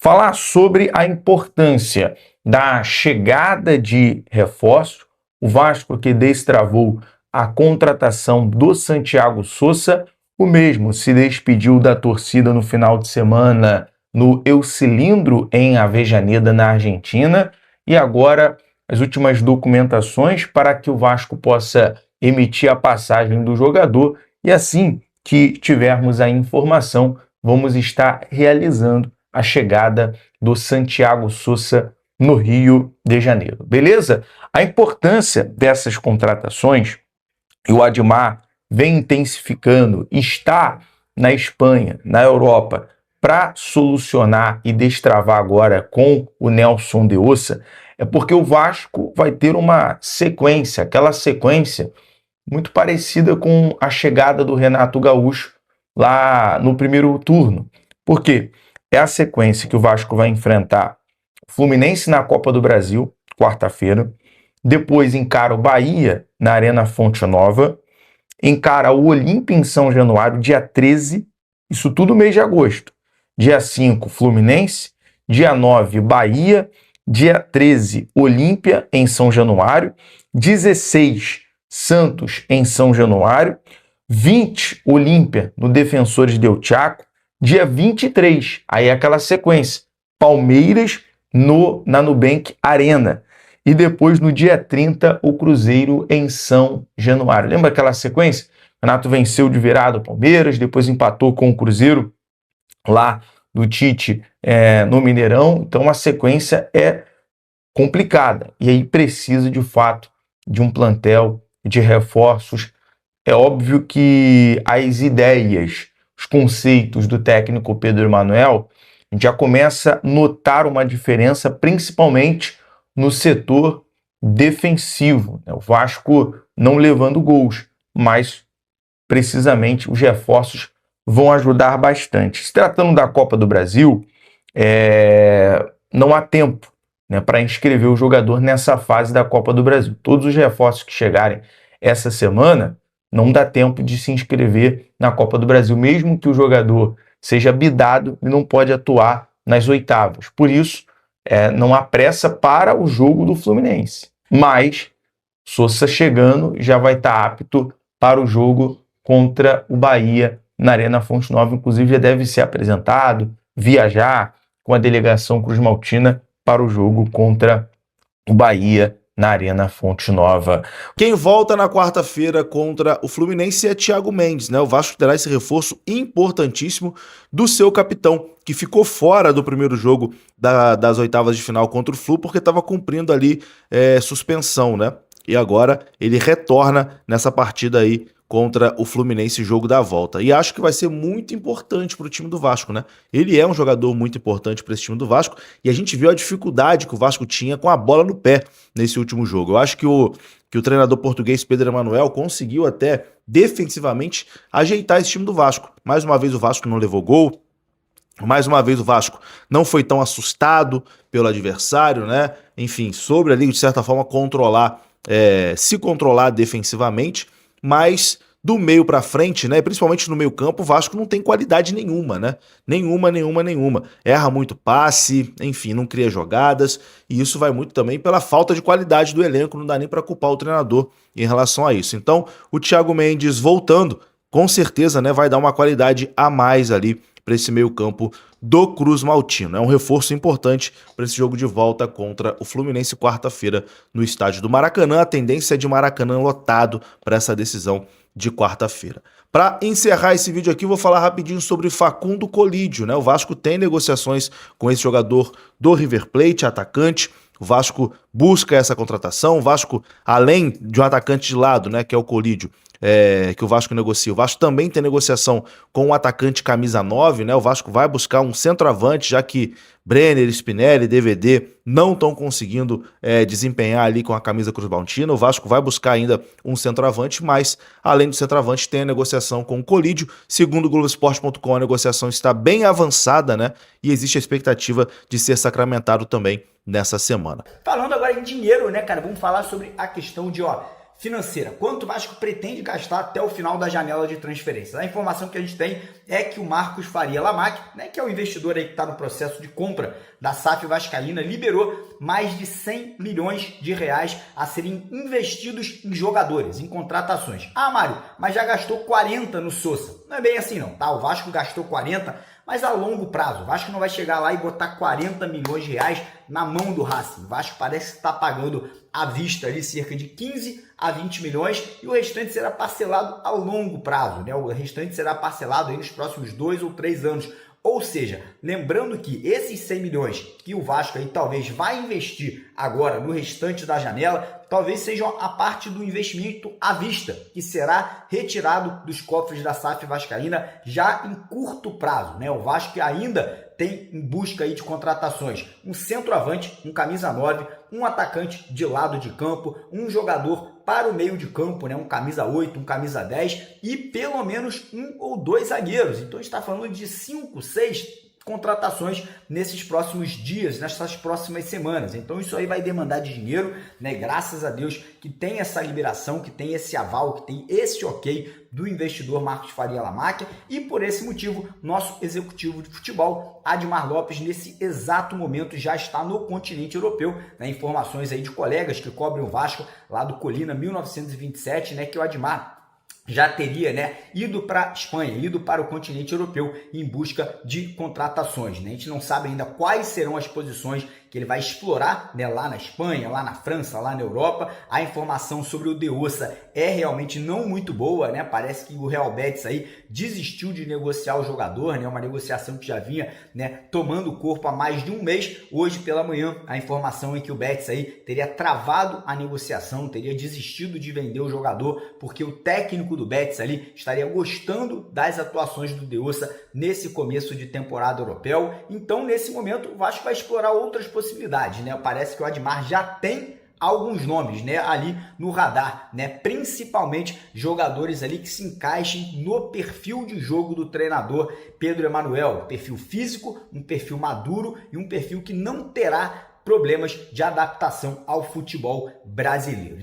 falar sobre a importância da chegada de reforços. O Vasco que destravou a contratação do Santiago Sousa, o mesmo se despediu da torcida no final de semana no El Cilindro, em Avejaneda, na Argentina, e agora as últimas documentações para que o Vasco possa emitir a passagem do jogador, e assim que tivermos a informação, vamos estar realizando a chegada do Santiago Sousa no Rio de Janeiro. Beleza? A importância dessas contratações, e o Admar vem intensificando, está na Espanha, na Europa, para solucionar e destravar agora com o Nelson de Ossa, é porque o Vasco vai ter uma sequência, aquela sequência muito parecida com a chegada do Renato Gaúcho lá no primeiro turno. Por quê? É a sequência que o Vasco vai enfrentar o Fluminense na Copa do Brasil, quarta-feira, depois encara o Bahia na Arena Fonte Nova, encara o Olímpia em São Januário, dia 13, isso tudo mês de agosto. Dia 5, Fluminense, dia 9, Bahia, dia 13, Olímpia em São Januário, 16, Santos em São Januário, 20, Olímpia no Defensores del Chaco, dia 23, aí é aquela sequência, Palmeiras na Nubank Arena, e depois no dia 30, o Cruzeiro em São Januário. Lembra aquela sequência? O Renato venceu de virada o Palmeiras, depois empatou com o Cruzeiro lá do Tite no Mineirão, então a sequência é complicada, e aí precisa de fato de um plantel de reforços. É óbvio que as ideias, os conceitos do técnico Pedro Emanuel, a gente já começa a notar uma diferença, principalmente no setor defensivo, né? O Vasco não levando gols, mas precisamente os reforços vão ajudar bastante. Se tratando da Copa do Brasil, não há tempo, né, para inscrever o jogador nessa fase da Copa do Brasil. Todos os reforços que chegarem essa semana, não dá tempo de se inscrever na Copa do Brasil. Mesmo que o jogador seja bidado, ele não pode atuar nas oitavas. Por isso, não há pressa para o jogo do Fluminense. Mas Sousa chegando já vai estar apto para o jogo contra o Bahia na Arena Fonte Nova. Inclusive já deve ser apresentado, viajar com a delegação Cruz Maltina para o jogo contra o Bahia na Arena Fonte Nova. Quem volta na quarta-feira contra o Fluminense é Thiago Mendes, né? O Vasco terá esse reforço importantíssimo do seu capitão, que ficou fora do primeiro jogo das oitavas de final contra o Flu, porque estava cumprindo ali suspensão, né? E agora ele retorna nessa partida aí contra o Fluminense, jogo da volta. E acho que vai ser muito importante para o time do Vasco, né? Ele é um jogador muito importante para esse time do Vasco, e a gente viu a dificuldade que o Vasco tinha com a bola no pé nesse último jogo. Eu acho que o treinador português Pedro Emanuel conseguiu até defensivamente ajeitar esse time do Vasco. Mais uma vez o Vasco não levou gol, mais uma vez o Vasco não foi tão assustado pelo adversário, né? Enfim, soube ali de certa forma se controlar defensivamente, mas do meio para frente, né, principalmente no meio campo, o Vasco não tem qualidade nenhuma, né? Nenhuma. Erra muito passe, enfim, não cria jogadas, e isso vai muito também pela falta de qualidade do elenco, não dá nem para culpar o treinador em relação a isso. Então, o Thiago Mendes voltando, com certeza, né, vai dar uma qualidade a mais ali para esse meio campo do Cruz Maltino. É um reforço importante para esse jogo de volta contra o Fluminense quarta-feira no estádio do Maracanã. A tendência é de Maracanã lotado para essa decisão de quarta-feira. Para encerrar esse vídeo aqui, vou falar rapidinho sobre Facundo Colídio, né? O Vasco tem negociações com esse jogador do River Plate, atacante. O Vasco busca essa contratação. O Vasco, além de um atacante de lado, né, que é o Colídio, que o Vasco negocia. O Vasco também tem negociação com o atacante camisa 9, né? O Vasco vai buscar um centroavante, já que Brenner, Spinelli, DVD não estão conseguindo desempenhar ali com a camisa Cruz Maltina. O Vasco vai buscar ainda um centroavante, mas além do centroavante tem a negociação com o Colídio. Segundo o Globoesporte.com, a negociação está bem avançada, né? E existe a expectativa de ser sacramentado também nessa semana. Falando agora em dinheiro, né, cara? Vamos falar sobre a questão de, financeira. Quanto o Vasco pretende gastar até o final da janela de transferências? A informação que a gente tem é que o Marcos Faria Lamaque, né, que é o investidor aí que está no processo de compra da SAF Vascaína, liberou mais de 100 milhões de reais a serem investidos em jogadores, em contratações. Ah, Mário, mas já gastou 40 no Sousa. Não é bem assim não, tá? O Vasco gastou 40, mas a longo prazo. O Vasco não vai chegar lá e botar 40 milhões de reais na mão do Racing. O Vasco parece estar pagando à vista ali cerca de 15 a 20 milhões e o restante será parcelado a longo prazo, né? O restante será parcelado aí nos próximos 2 ou 3 anos. Ou seja, lembrando que esses 100 milhões que o Vasco aí talvez vai investir agora no restante da janela, talvez sejam a parte do investimento à vista, que será retirado dos cofres da SAF Vascaína já em curto prazo, né? O Vasco ainda tem em busca aí de contratações um centroavante, um camisa 9, um atacante de lado de campo, um jogador para o meio de campo, né? Um camisa 8, um camisa 10 e pelo menos 1 ou 2 zagueiros. Então a gente está falando de 5, 6 contratações nesses próximos dias, nessas próximas semanas. Então isso aí vai demandar de dinheiro, né? Graças a Deus que tem essa liberação, que tem esse aval, que tem esse ok do investidor Marcos Faria Lamaque, e por esse motivo, nosso executivo de futebol, Admar Lopes, nesse exato momento já está no continente europeu, né? Informações aí de colegas que cobrem o Vasco lá do Colina 1927, né? Que o Admar já teria, né, ido para a Espanha, ido para o continente europeu em busca de contratações, né? A gente não sabe ainda quais serão as posições que ele vai explorar, né, lá na Espanha, lá na França, lá na Europa. A informação sobre o De Ossa é realmente não muito boa, né? Parece que o Real Betis aí desistiu de negociar o jogador, né? Uma negociação que já vinha, né, tomando corpo há mais de um mês. Hoje pela manhã a informação é que o Betis aí teria travado a negociação, teria desistido de vender o jogador porque o técnico do Betis ali estaria gostando das atuações do De Ossa nesse começo de temporada europeu. Então, nesse momento, o Vasco vai explorar outras possibilidades, né? Parece que o Admar já tem alguns nomes, né, ali no radar, né? Principalmente jogadores ali que se encaixem no perfil de jogo do treinador Pedro Emanuel, um perfil físico, um perfil maduro e um perfil que não terá problemas de adaptação ao futebol brasileiro.